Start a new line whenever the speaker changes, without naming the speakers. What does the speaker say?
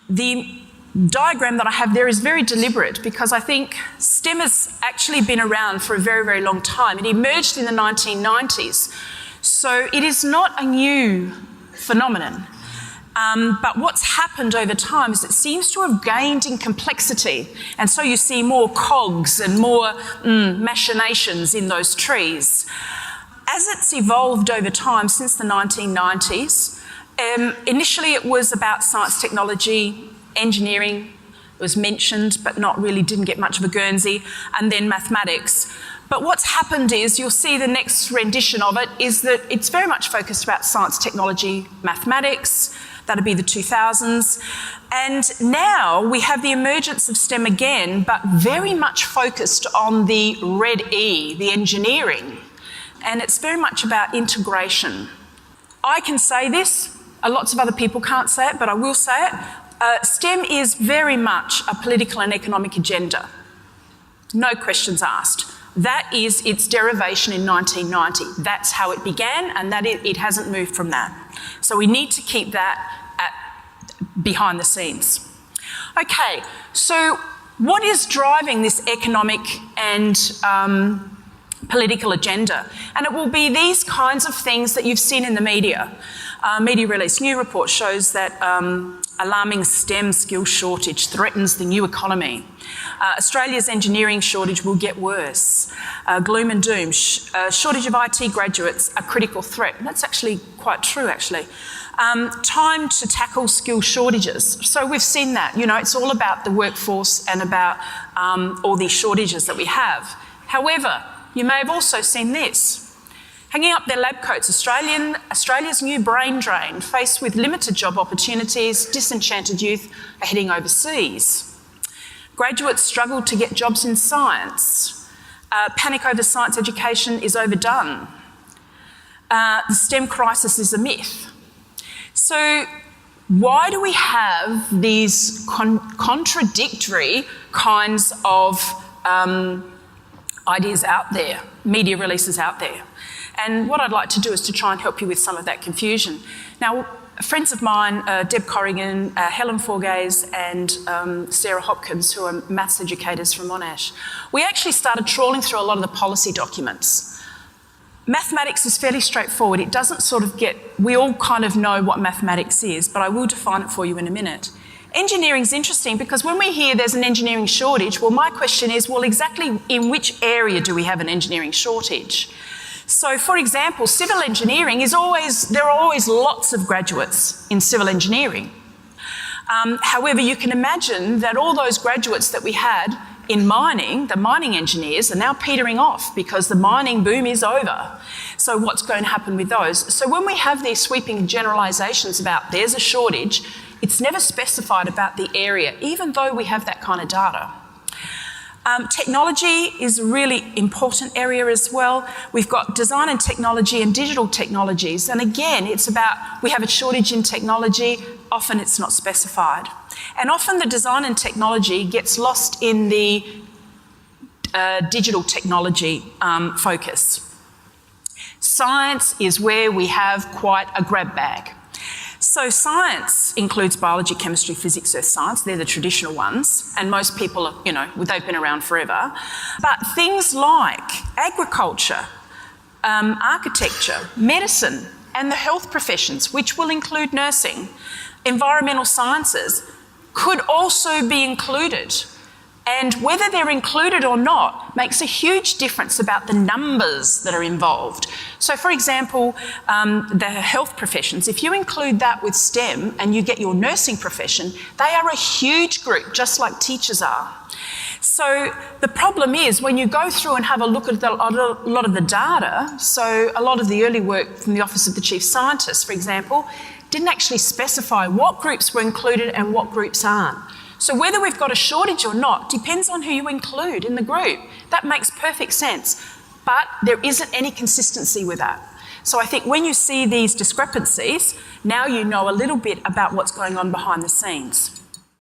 The diagram that I have there is very deliberate because I think STEM has actually been around for a very, very long time. It emerged in the 1990s, so it is not a new phenomenon. But what's happened over time is it seems to have gained in complexity, and so you see more cogs and more machinations in those trees. As it's evolved over time since the 1990s, initially it was about science, technology, engineering. It was mentioned but not really, didn't get much of a Guernsey, and then mathematics. But what's happened is, you'll see the next rendition of it, is that it's very much focused about science, technology, mathematics. That'd be the 2000s. And now we have the emergence of STEM again, but very much focused on the red E, the engineering. And it's very much about integration. I can say this, lots of other people can't say it, but I will say it. STEM is very much a political and economic agenda. No questions asked. That is its derivation in 1990. That's how it began, and that it hasn't moved from that. So we need to keep that behind the scenes. Okay, so what is driving this economic and political agenda? And it will be these kinds of things that you've seen in the media. Media release new report shows that alarming STEM skill shortage threatens the new economy. Australia's engineering shortage will get worse. Gloom and doom. Shortage of IT graduates, a critical threat. And that's actually quite true, actually. Time to tackle skill shortages. So we've seen that. You know, it's all about the workforce and about all these shortages that we have. However, you may have also seen this. Hanging up their lab coats, Australia's new brain drain. Faced with limited job opportunities, disenchanted youth are heading overseas. Graduates struggle to get jobs in science. Panic over science education is overdone. The STEM crisis is a myth. So why do we have these contradictory kinds of ideas out there, media releases out there? And what I'd like to do is to try and help you with some of that confusion. Now, friends of mine, Deb Corrigan, Helen Forgaze and Sarah Hopkins, who are maths educators from Monash, we actually started trawling through a lot of the policy documents. Mathematics is fairly straightforward. It doesn't sort of we all kind of know what mathematics is, but I will define it for you in a minute. Engineering's interesting because when we hear there's an engineering shortage, well, my question is, well, exactly in which area do we have an engineering shortage? So, for example, civil engineering there are always lots of graduates in civil engineering. However, you can imagine that all those graduates that we had in mining, the mining engineers, are now petering off because the mining boom is over. So what's going to happen with those? So when we have these sweeping generalisations about there's a shortage, it's never specified about the area, even though we have that kind of data. Technology is a really important area as well. We've got design and technology and digital technologies. And again, it's about, we have a shortage in technology, often it's not specified. And often the design and technology gets lost in the digital technology focus. Science is where we have quite a grab bag. So science includes biology, chemistry, physics, earth science. They're the traditional ones. And most people, they've been around forever. But things like agriculture, architecture, medicine, and the health professions, which will include nursing, environmental sciences, could also be included. And whether they're included or not makes a huge difference about the numbers that are involved. So, for example, the health professions, if you include that with STEM and you get your nursing profession, they are a huge group, just like teachers are. So the problem is when you go through and have a look at a lot of the data, so a lot of the early work from the Office of the Chief Scientist, for example, didn't actually specify what groups were included and what groups aren't. So whether we've got a shortage or not depends on who you include in the group. That makes perfect sense, but there isn't any consistency with that. So I think when you see these discrepancies, now you know a little bit about what's going on behind the scenes.